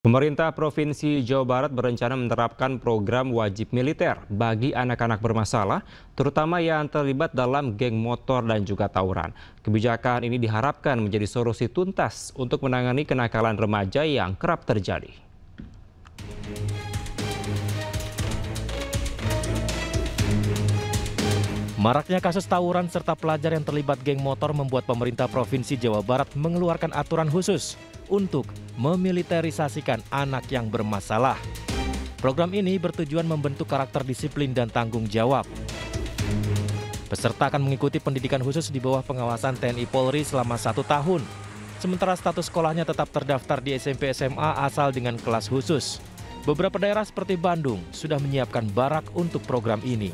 Pemerintah Provinsi Jawa Barat berencana menerapkan program wajib militer bagi anak-anak bermasalah, terutama yang terlibat dalam geng motor dan juga tawuran. Kebijakan ini diharapkan menjadi solusi tuntas untuk menangani kenakalan remaja yang kerap terjadi. Maraknya kasus tawuran serta pelajar yang terlibat geng motor membuat pemerintah Provinsi Jawa Barat mengeluarkan aturan khusus untuk memiliterisasikan anak yang bermasalah. Program ini bertujuan membentuk karakter disiplin dan tanggung jawab. Peserta akan mengikuti pendidikan khusus di bawah pengawasan TNI Polri selama 1 tahun. Sementara status sekolahnya tetap terdaftar di SMP SMA asal dengan kelas khusus. Beberapa daerah seperti Bandung sudah menyiapkan barak untuk program ini.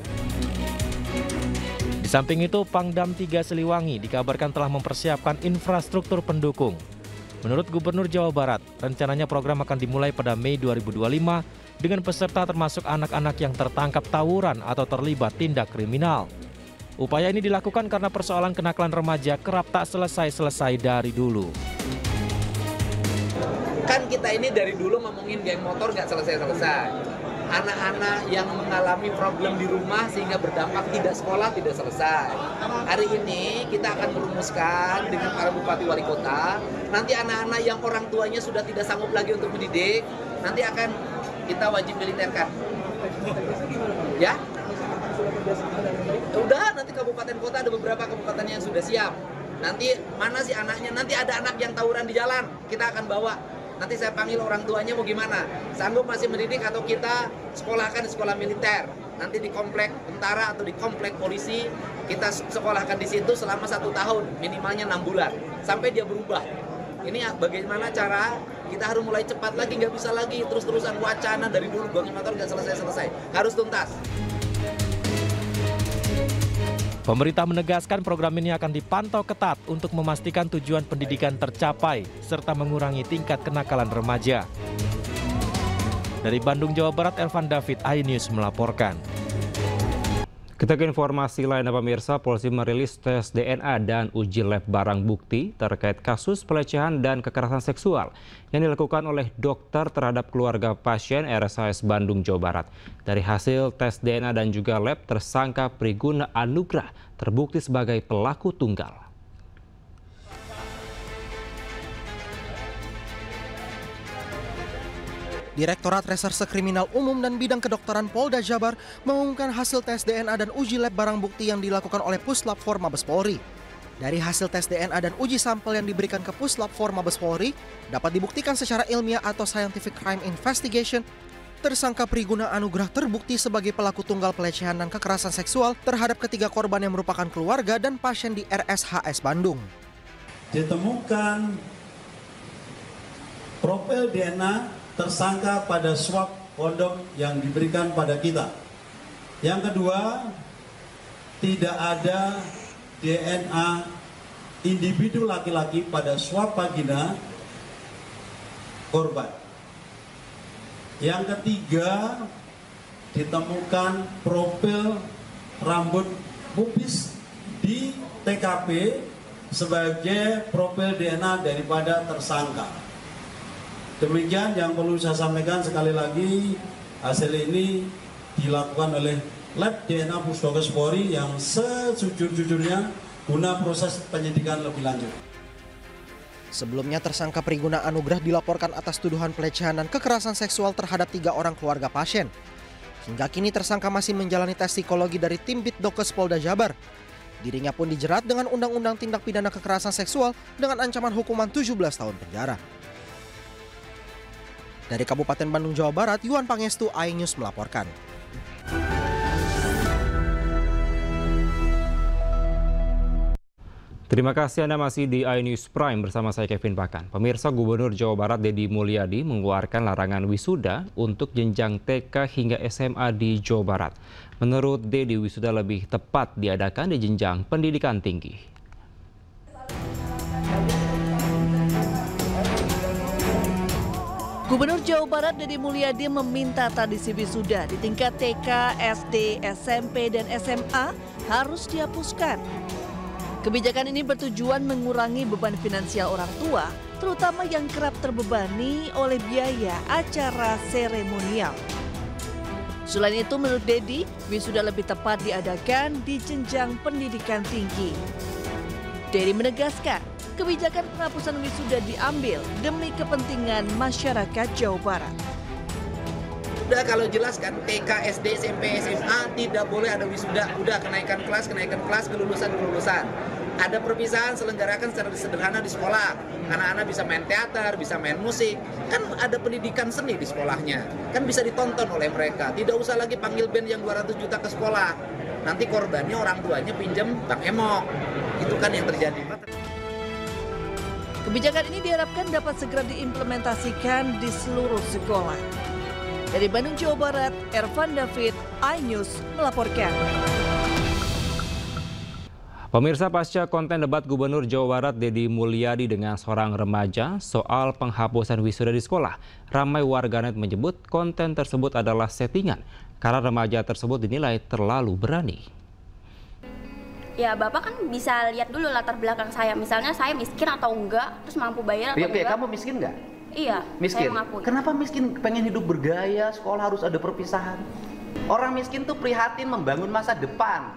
Di samping itu, Pangdam 3 Siliwangi dikabarkan telah mempersiapkan infrastruktur pendukung. Menurut Gubernur Jawa Barat, rencananya program akan dimulai pada Mei 2025 dengan peserta termasuk anak-anak yang tertangkap tawuran atau terlibat tindak kriminal. Upaya ini dilakukan karena persoalan kenakalan remaja kerap tak selesai-selesai dari dulu. Kan kita ini dari dulu ngomongin geng motor nggak selesai-selesai. Anak-anak yang mengalami problem di rumah sehingga berdampak tidak sekolah tidak selesai. Hari ini kita akan merumuskan dengan para bupati wali kota, nanti anak-anak yang orang tuanya sudah tidak sanggup lagi untuk mendidik, nanti akan kita wajib militerkan. Ya? Udah, nanti kabupaten kota ada beberapa kabupaten yang sudah siap. Nanti mana sih anaknya? Nanti ada anak yang tawuran di jalan, kita akan bawa. Nanti saya panggil orang tuanya mau gimana, sanggup masih mendidik atau kita sekolahkan di sekolah militer. Nanti di komplek tentara atau di komplek polisi, kita sekolahkan di situ selama 1 tahun, minimalnya 6 bulan, sampai dia berubah. Ini bagaimana cara kita harus mulai cepat lagi, nggak bisa lagi terus-terusan wacana dari dulu, geng motor nggak selesai-selesai, harus tuntas. Pemerintah menegaskan program ini akan dipantau ketat untuk memastikan tujuan pendidikan tercapai serta mengurangi tingkat kenakalan remaja. Dari Bandung, Jawa Barat, Elvan David, iNews melaporkan. Kita ke informasi lainnya pemirsa, polisi merilis tes DNA dan uji lab barang bukti terkait kasus pelecehan dan kekerasan seksual yang dilakukan oleh dokter terhadap keluarga pasien RSHS Bandung, Jawa Barat. Dari hasil tes DNA dan juga lab, tersangka Priguna Anugrah terbukti sebagai pelaku tunggal. Direktorat Reserse Kriminal Umum dan Bidang Kedokteran Polda Jabar mengumumkan hasil tes DNA dan uji lab barang bukti yang dilakukan oleh Puslap 4 Mabes Polri. Dari hasil tes DNA dan uji sampel yang diberikan ke Puslap 4 Mabes Polri, dapat dibuktikan secara ilmiah atau Scientific Crime Investigation, tersangka Priguna Anugrah terbukti sebagai pelaku tunggal pelecehan dan kekerasan seksual terhadap ketiga korban yang merupakan keluarga dan pasien di RSHS Bandung. Ditemukan profil DNA tersangka pada swab kondom yang diberikan pada kita. Yang kedua, tidak ada DNA individu laki-laki pada swab vagina korban. Yang ketiga, ditemukan profil rambut pubis di TKP sebagai profil DNA daripada tersangka. Demikian yang perlu saya sampaikan sekali lagi, hasil ini dilakukan oleh Lab DNA Pusdokes Polri yang sejujur-jujurnya guna proses penyidikan lebih lanjut. Sebelumnya tersangka Priguna Anugrah dilaporkan atas tuduhan pelecehan dan kekerasan seksual terhadap 3 orang keluarga pasien. Hingga kini tersangka masih menjalani tes psikologi dari tim Bitdokes Polda Jabar. Dirinya pun dijerat dengan Undang-Undang Tindak Pidana Kekerasan Seksual dengan ancaman hukuman 17 tahun penjara. Dari Kabupaten Bandung, Jawa Barat, Yuan Pangestu, iNews melaporkan. Terima kasih Anda masih di iNews Prime bersama saya Kevin Pakan. Pemirsa, Gubernur Jawa Barat Deddy Mulyadi mengeluarkan larangan wisuda untuk jenjang TK hingga SMA di Jawa Barat. Menurut Deddy, wisuda lebih tepat diadakan di jenjang pendidikan tinggi. Gubernur Jawa Barat Deddy Mulyadi meminta tradisi wisuda di tingkat TK, SD, SMP, dan SMA harus dihapuskan. Kebijakan ini bertujuan mengurangi beban finansial orang tua, terutama yang kerap terbebani oleh biaya acara seremonial. Selain itu, menurut Dedi, wisuda lebih tepat diadakan di jenjang pendidikan tinggi. Dedi menegaskan, kebijakan penghapusan wisuda diambil demi kepentingan masyarakat Jawa Barat. Udah kalau jelas kan TK, SD, SMP, SMA tidak boleh ada wisuda. Udah kenaikan kelas, kelulusan. Ada perpisahan selenggarakan secara sederhana di sekolah. Anak-anak bisa main teater, bisa main musik. Kan ada pendidikan seni di sekolahnya. Kan bisa ditonton oleh mereka. Tidak usah lagi panggil band yang 200 juta ke sekolah. Nanti korbannya orang tuanya pinjam Bang Emok. Itu kan yang terjadi. Kebijakan ini diharapkan dapat segera diimplementasikan di seluruh sekolah. Dari Bandung, Jawa Barat, Ervan David, iNews melaporkan. Pemirsa, pasca konten debat Gubernur Jawa Barat Dedi Mulyadi dengan seorang remaja soal penghapusan wisuda di sekolah, ramai warganet menyebut konten tersebut adalah settingan karena remaja tersebut dinilai terlalu berani. Ya, Bapak kan bisa lihat dulu latar belakang saya. Misalnya saya miskin atau enggak, terus mampu bayar atau enggak. Kamu miskin nggak? Iya, miskin. saya mengakui. Kenapa miskin? Pengen hidup bergaya, sekolah harus ada perpisahan. Orang miskin tuh prihatin membangun masa depan.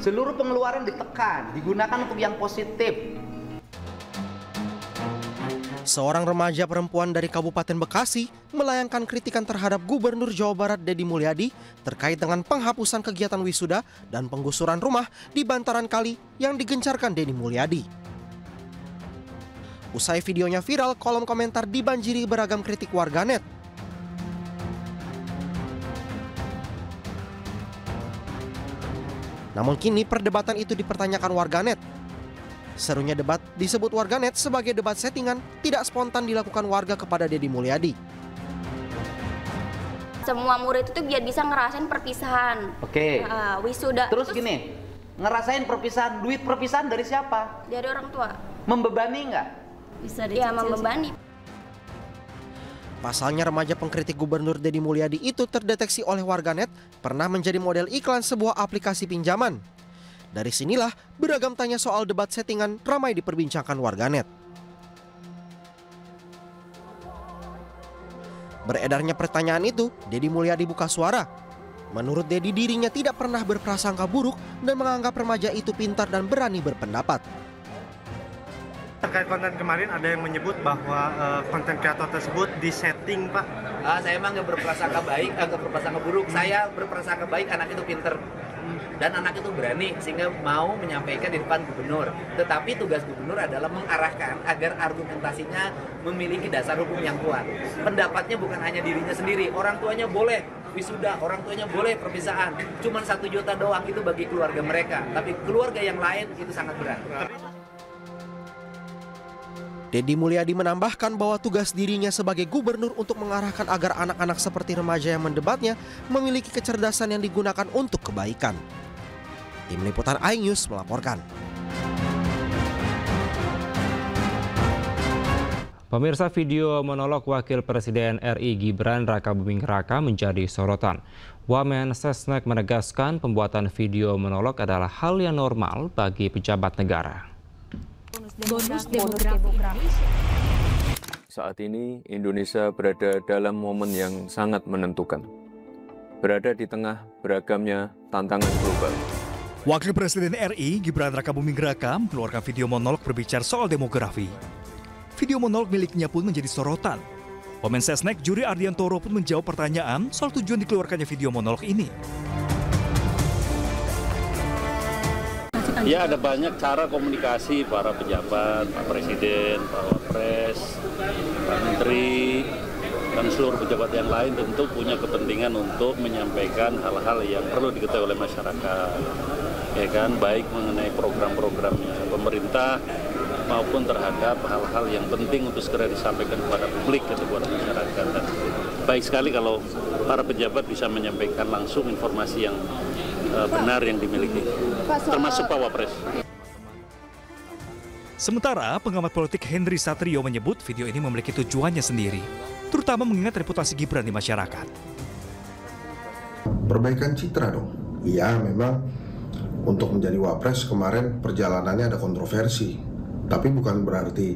Seluruh pengeluaran ditekan, digunakan untuk yang positif. Seorang remaja perempuan dari Kabupaten Bekasi melayangkan kritikan terhadap Gubernur Jawa Barat Dedi Mulyadi terkait dengan penghapusan kegiatan wisuda dan penggusuran rumah di bantaran kali yang digencarkan Dedi Mulyadi. Usai videonya viral, kolom komentar dibanjiri beragam kritik warganet. Namun kini perdebatan itu dipertanyakan warganet. Serunya debat disebut warganet sebagai debat settingan, tidak spontan dilakukan warga kepada Dedi Mulyadi. Semua murid itu biar bisa ngerasain perpisahan. Oke. Wisuda. Terus gini, ngerasain perpisahan, duit perpisahan dari siapa? Dari orang tua. Membebani nggak? Bisa ya, membebani. Pasalnya remaja pengkritik Gubernur Dedi Mulyadi itu terdeteksi oleh warganet pernah menjadi model iklan sebuah aplikasi pinjaman. Dari sinilah beragam tanya soal debat settingan ramai diperbincangkan warganet. Beredarnya pertanyaan itu, Dedi Mulyadi buka suara. Menurut Dedi, dirinya tidak pernah berprasangka buruk dan menganggap remaja itu pintar dan berani berpendapat. Terkait konten kemarin ada yang menyebut bahwa konten kreator tersebut disetting, Pak. Saya emang nggak berprasangka baik, nggak berprasangka buruk. Saya berprasangka baik, anak itu pinter. Dan anak itu berani sehingga mau menyampaikan di depan gubernur. Tetapi tugas gubernur adalah mengarahkan agar argumentasinya memiliki dasar hukum yang kuat. Pendapatnya bukan hanya dirinya sendiri. Orang tuanya boleh wisuda, orang tuanya boleh perpisahan. Cuman 1 juta doang itu bagi keluarga mereka. Tapi keluarga yang lain itu sangat berat. Dedi Mulyadi menambahkan bahwa tugas dirinya sebagai gubernur untuk mengarahkan agar anak-anak seperti remaja yang mendebatnya memiliki kecerdasan yang digunakan untuk kebaikan. Tim Liputan iNews melaporkan. Pemirsa, video monolog Wakil Presiden RI Gibran Rakabuming Raka menjadi sorotan. Wamen Sesnek menegaskan pembuatan video monolog adalah hal yang normal bagi pejabat negara. Bonus demografi Indonesia. Saat ini Indonesia berada dalam momen yang sangat menentukan. Berada di tengah beragamnya tantangan global. Wakil Presiden RI Gibran Rakabuming Raka mengeluarkan video monolog berbicara soal demografi. Video monolog miliknya pun menjadi sorotan. Wamen Sesnek Juri Ardiantoro pun menjawab pertanyaan soal tujuan dikeluarkannya video monolog ini. Ya, ada banyak cara komunikasi para pejabat, Pak Presiden, Pak Wapres, Pak Menteri, dan seluruh pejabat yang lain tentu punya kepentingan untuk menyampaikan hal-hal yang perlu diketahui oleh masyarakat. Ya kan, baik mengenai program-programnya pemerintah maupun terhadap hal-hal yang penting untuk segera disampaikan kepada publik atau kepada masyarakat. Dan baik sekali kalau para pejabat bisa menyampaikan langsung informasi yang benar yang dimiliki, termasuk Pak Wapres. Sementara pengamat politik Henry Satrio menyebut video ini memiliki tujuannya sendiri, terutama mengingat reputasi Gibran di masyarakat. Perbaikan citra dong. Iya, memang untuk menjadi wapres kemarin perjalanannya ada kontroversi. Tapi bukan berarti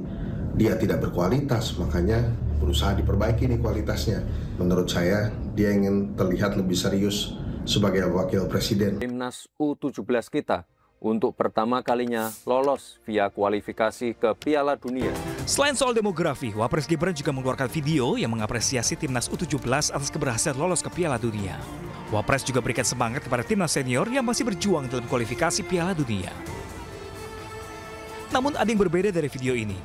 dia tidak berkualitas, makanya berusaha diperbaiki nih kualitasnya. Menurut saya dia ingin terlihat lebih serius sebagai wakil presiden. Timnas U17 kita untuk pertama kalinya lolos via kualifikasi ke Piala Dunia. Selain soal demografi, Wapres Gibran juga mengeluarkan video yang mengapresiasi Timnas U17 atas keberhasilan lolos ke Piala Dunia. Wapres juga berikan semangat kepada Timnas senior yang masih berjuang dalam kualifikasi Piala Dunia. Namun ada yang berbeda dari video ini.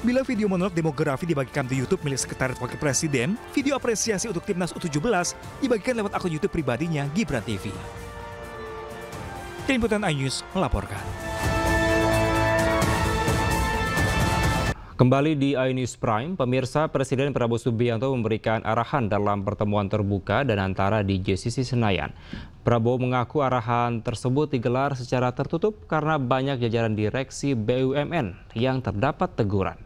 Bila video monolog demografi dibagikan di YouTube milik Sekretariat Wakil Presiden, video apresiasi untuk Timnas U17 dibagikan lewat akun YouTube pribadinya Gibran TV. Tim Liputan iNews melaporkan. Kembali di iNews Prime, pemirsa, Presiden Prabowo Subianto memberikan arahan dalam pertemuan terbuka dan antara di JCC Senayan. Prabowo mengaku arahan tersebut digelar secara tertutup karena banyak jajaran direksi BUMN yang terdapat teguran.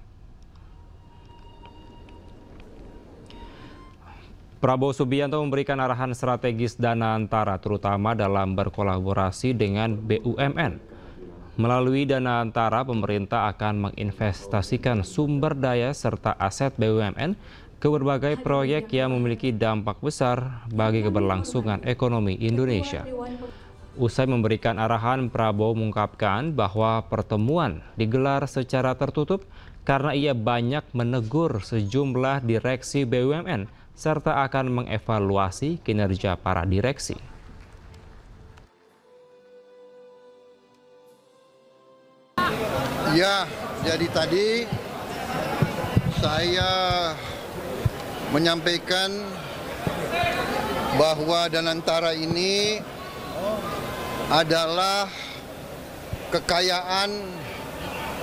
Prabowo Subianto memberikan arahan strategis dana antara terutama dalam berkolaborasi dengan BUMN. Melalui dana antara, pemerintah akan menginvestasikan sumber daya serta aset BUMN ke berbagai proyek yang memiliki dampak besar bagi keberlangsungan ekonomi Indonesia. Usai memberikan arahan, Prabowo mengungkapkan bahwa pertemuan digelar secara tertutup karena ia banyak menegur sejumlah direksi BUMN serta akan mengevaluasi kinerja para direksi. Ya, jadi tadi saya menyampaikan bahwa Danantara ini adalah kekayaan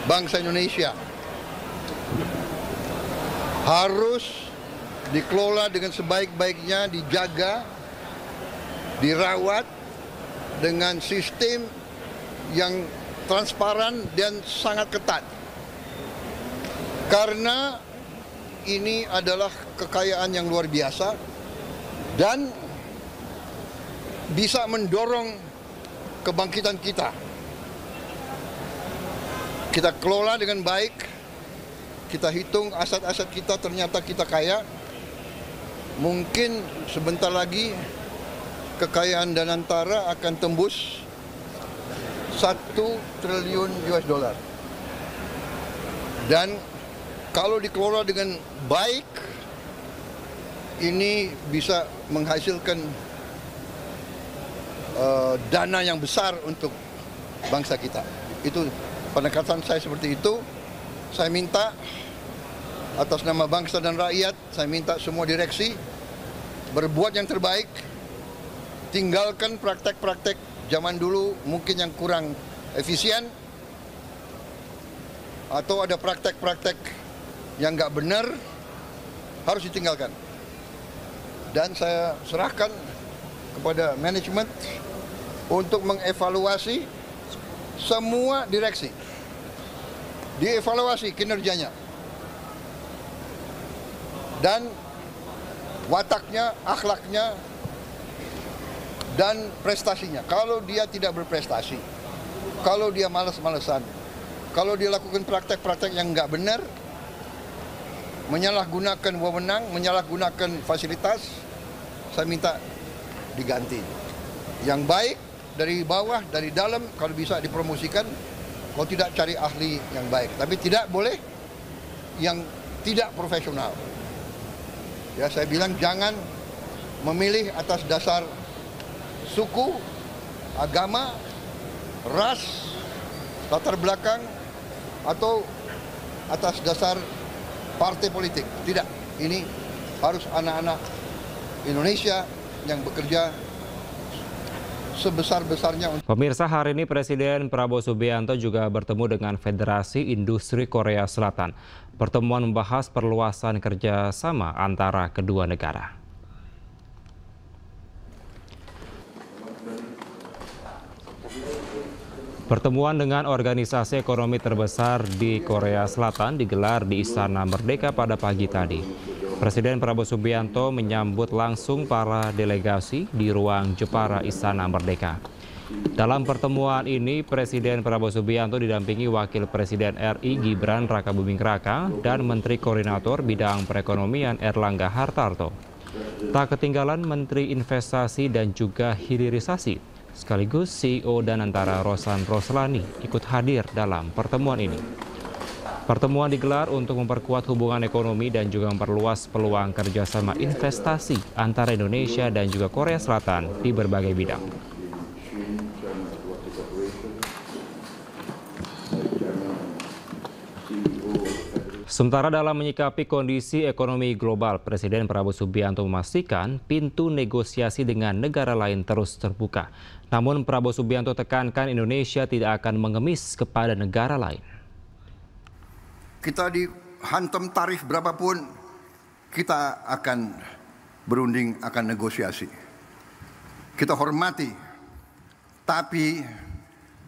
bangsa Indonesia. Harus dikelola dengan sebaik-baiknya, dijaga, dirawat dengan sistem yang transparan dan sangat ketat. Karena ini adalah kekayaan yang luar biasa dan bisa mendorong kebangkitan kita. Kita kelola dengan baik, kita hitung aset-aset kita, ternyata kita kaya. Mungkin sebentar lagi kekayaan Danantara akan tembus 1 triliun US dollar. Dan kalau dikelola dengan baik, ini bisa menghasilkan dana yang besar untuk bangsa kita. Itu pendekatan saya seperti itu. Saya minta atas nama bangsa dan rakyat, saya minta semua direksi berbuat yang terbaik, tinggalkan praktek-praktek zaman dulu mungkin yang kurang efisien, atau ada praktek-praktek yang nggak benar, harus ditinggalkan. Dan saya serahkan kepada manajemen untuk mengevaluasi semua direksi, dievaluasi kinerjanya dan wataknya, akhlaknya, dan prestasinya. Kalau dia tidak berprestasi, kalau dia malas-malesan, kalau dia lakukan praktek-praktek yang nggak benar, menyalahgunakan wewenang, menyalahgunakan fasilitas, saya minta diganti. Yang baik dari bawah, dari dalam, kalau bisa dipromosikan, kalau tidak cari ahli yang baik. Tapi tidak boleh yang tidak profesional. Ya, saya bilang jangan memilih atas dasar suku, agama, ras, latar belakang, atau atas dasar partai politik. Tidak, ini harus anak-anak Indonesia yang bekerja sebesar-besarnya. Pemirsa, hari ini Presiden Prabowo Subianto juga bertemu dengan Federasi Industri Korea Selatan. Pertemuan membahas perluasan kerjasama antara kedua negara. Pertemuan dengan organisasi ekonomi terbesar di Korea Selatan digelar di Istana Merdeka pada pagi tadi. Presiden Prabowo Subianto menyambut langsung para delegasi di ruang Jepara Istana Merdeka. Dalam pertemuan ini, Presiden Prabowo Subianto didampingi Wakil Presiden RI Gibran Rakabuming Raka dan Menteri Koordinator Bidang Perekonomian Erlangga Hartarto. Tak ketinggalan Menteri Investasi dan juga Hilirisasi, sekaligus CEO Danantara Rosan Roslani ikut hadir dalam pertemuan ini. Pertemuan digelar untuk memperkuat hubungan ekonomi dan juga memperluas peluang kerjasama investasi antara Indonesia dan juga Korea Selatan di berbagai bidang. Sementara dalam menyikapi kondisi ekonomi global, Presiden Prabowo Subianto memastikan pintu negosiasi dengan negara lain terus terbuka. Namun Prabowo Subianto tekankan Indonesia tidak akan mengemis kepada negara lain. Kita dihantam tarif berapapun, kita akan berunding, akan negosiasi. Kita hormati, tapi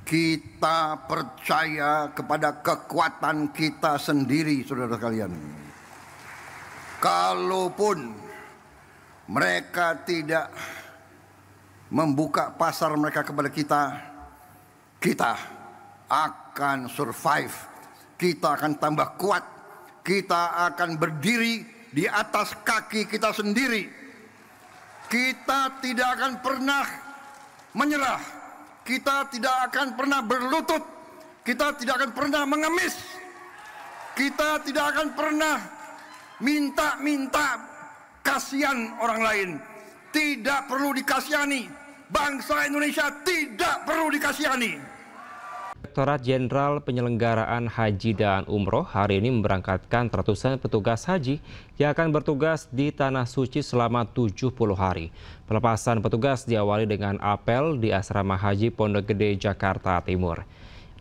kita percaya kepada kekuatan kita sendiri, saudara sekalian. Kalaupun mereka tidak membuka pasar mereka kepada kita, kita akan survive. Kita akan tambah kuat. Kita akan berdiri di atas kaki kita sendiri. Kita tidak akan pernah menyerah. Kita tidak akan pernah berlutut. Kita tidak akan pernah mengemis. Kita tidak akan pernah minta kasihan orang lain. Tidak perlu dikasihani. Bangsa Indonesia tidak perlu dikasihani. Direktorat Jenderal Penyelenggaraan Haji dan Umroh hari ini memberangkatkan ratusan petugas haji yang akan bertugas di Tanah Suci selama 70 hari. Pelepasan petugas diawali dengan apel di Asrama Haji Pondok Gede, Jakarta Timur.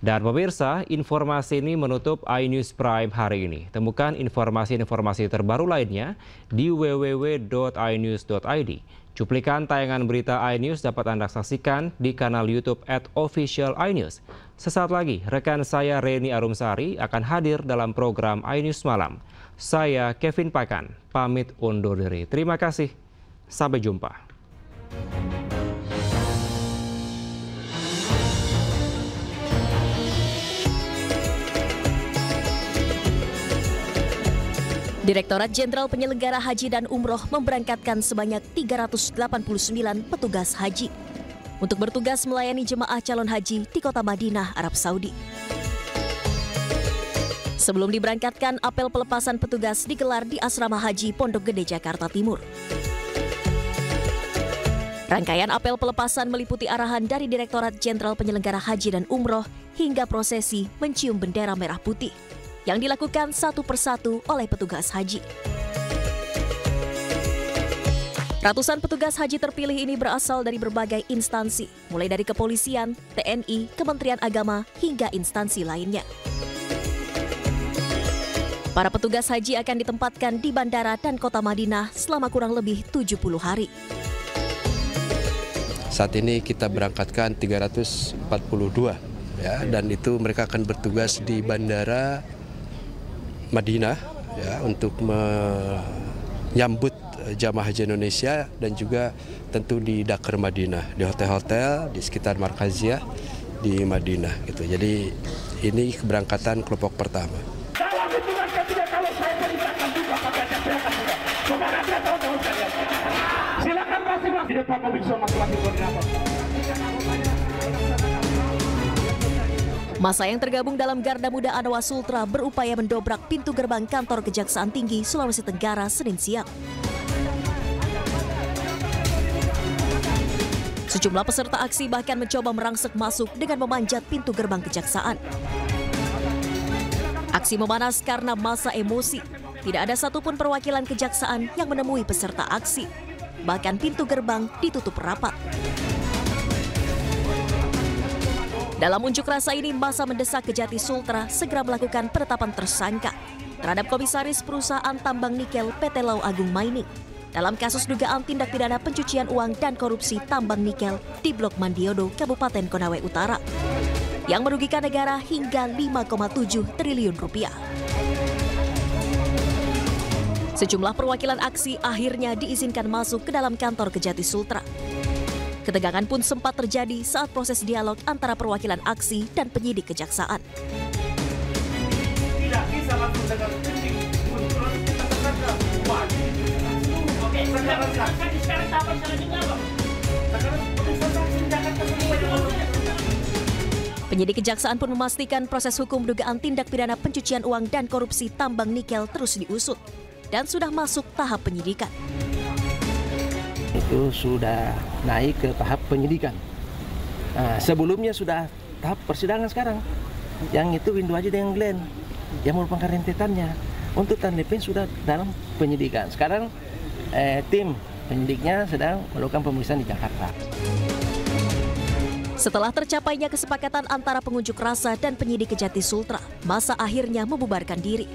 Dan pemirsa, informasi ini menutup iNews Prime hari ini. Temukan informasi-informasi terbaru lainnya di www.inews.id. Cuplikan tayangan berita iNews dapat Anda saksikan di kanal YouTube @official_inews. Sesaat lagi, rekan saya Reni Arumsari akan hadir dalam program iNews Malam. Saya Kevin Pakan, pamit undur diri. Terima kasih, sampai jumpa. Direktorat Jenderal Penyelenggara Haji dan Umroh memberangkatkan sebanyak 389 petugas haji untuk bertugas melayani jemaah calon haji di kota Madinah, Arab Saudi. Sebelum diberangkatkan, apel pelepasan petugas digelar di Asrama Haji Pondok Gede, Jakarta Timur. Rangkaian apel pelepasan meliputi arahan dari Direktorat Jenderal Penyelenggara Haji dan Umroh hingga prosesi mencium bendera merah putih yang dilakukan satu persatu oleh petugas haji. Ratusan petugas haji terpilih ini berasal dari berbagai instansi, mulai dari kepolisian, TNI, Kementerian Agama, hingga instansi lainnya. Para petugas haji akan ditempatkan di bandara dan kota Madinah selama kurang lebih 70 hari. Saat ini kita berangkatkan 342, ya, dan itu mereka akan bertugas di bandara Madinah, ya, untuk menyambut jamaah haji Indonesia dan juga tentu di Dakar Madinah, di hotel-hotel di sekitar Markaziyah di Madinah gitu. Jadi ini keberangkatan kelompok pertama. Silakan masing-masing di depan mobil masing-masing koordinator. Masa yang tergabung dalam Garda Muda Anawa Sultra berupaya mendobrak pintu gerbang kantor Kejaksaan Tinggi Sulawesi Tenggara Senin siang. Sejumlah peserta aksi bahkan mencoba merangsek masuk dengan memanjat pintu gerbang kejaksaan. Aksi memanas karena massa emosi. Tidak ada satupun perwakilan kejaksaan yang menemui peserta aksi. Bahkan pintu gerbang ditutup rapat. Dalam unjuk rasa ini, massa mendesak Kejati Sultra segera melakukan penetapan tersangka terhadap Komisaris Perusahaan Tambang Nikel PT Lau Agung Mining dalam kasus dugaan tindak pidana pencucian uang dan korupsi tambang nikel di Blok Mandiodo, Kabupaten Konawe Utara, yang merugikan negara hingga 5,7 triliun rupiah. Sejumlah perwakilan aksi akhirnya diizinkan masuk ke dalam kantor Kejati Sultra. Ketegangan pun sempat terjadi saat proses dialog antara perwakilan aksi dan penyidik kejaksaan. Tidak bisa langsung dengan penyidik untuk kita tersangka. Oke, sekarang tahapan selanjutnya apa? Sekarang pemeriksaan saksi Jakarta semua yang Penyidik kejaksaan pun memastikan proses hukum dugaan tindak pidana pencucian uang dan korupsi tambang nikel terus diusut dan sudah masuk tahap penyidikan. Itu sudah naik ke tahap penyidikan. Nah, sebelumnya sudah tahap persidangan sekarang. Yang itu Windu Aji dengan Glenn yang merupakan rentetannya. Untuk Tanlepin sudah dalam penyidikan. Sekarang tim penyidiknya sedang melakukan pemeriksaan di Jakarta. Setelah tercapainya kesepakatan antara pengunjuk rasa dan penyidik Kejati Sultra, massa akhirnya membubarkan diri.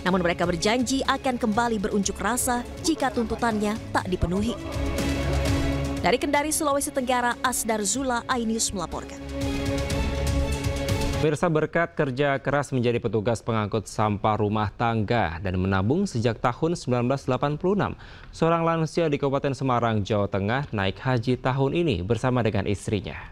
Namun mereka berjanji akan kembali berunjuk rasa jika tuntutannya tak dipenuhi. Dari Kendari, Sulawesi Tenggara, Asdar Zula, iNews melaporkan. Pemirsa, berkat kerja keras menjadi petugas pengangkut sampah rumah tangga dan menabung sejak tahun 1986, seorang lansia di Kabupaten Semarang, Jawa Tengah naik haji tahun ini bersama dengan istrinya.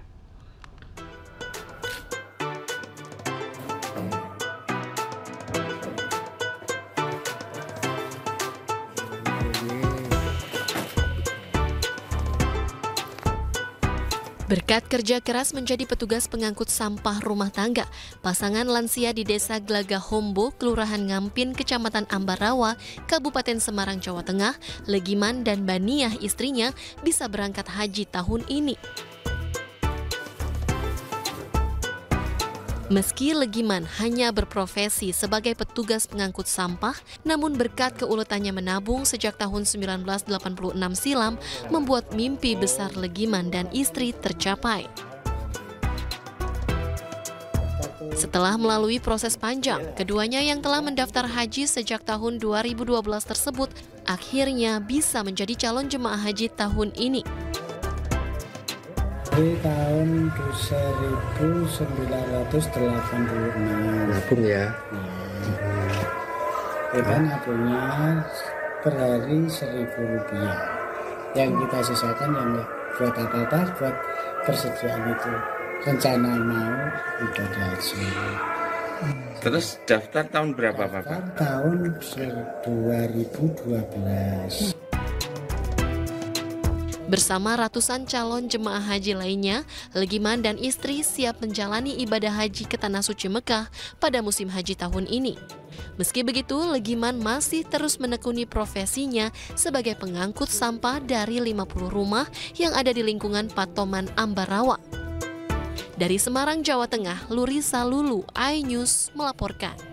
Berkat kerja keras menjadi petugas pengangkut sampah rumah tangga, pasangan lansia di Desa Glaga Hombo, Kelurahan Ngampin, Kecamatan Ambarawa, Kabupaten Semarang, Jawa Tengah, Legiman dan Baniah istrinya bisa berangkat haji tahun ini. Meski Legiman hanya berprofesi sebagai petugas pengangkut sampah, namun berkat keuletannya menabung sejak tahun 1986 silam, membuat mimpi besar Legiman dan istri tercapai. Setelah melalui proses panjang, keduanya yang telah mendaftar haji sejak tahun 2012 tersebut akhirnya bisa menjadi calon jemaah haji tahun ini. Di tahun 1986. Nabung ya? Kita nabungnya per hari Rp1.000. Yang kita sisakan yang buat apa-apa, buat persediaan itu. Rencana mau ibadah haji. Terus daftar tahun berapa, Bapak? Tahun 2012. Bersama ratusan calon jemaah haji lainnya, Legiman dan istri siap menjalani ibadah haji ke Tanah Suci Mekah pada musim haji tahun ini. Meski begitu, Legiman masih terus menekuni profesinya sebagai pengangkut sampah dari 50 rumah yang ada di lingkungan Patoman Ambarawa. Dari Semarang, Jawa Tengah, Lurisa Lulu, iNews melaporkan.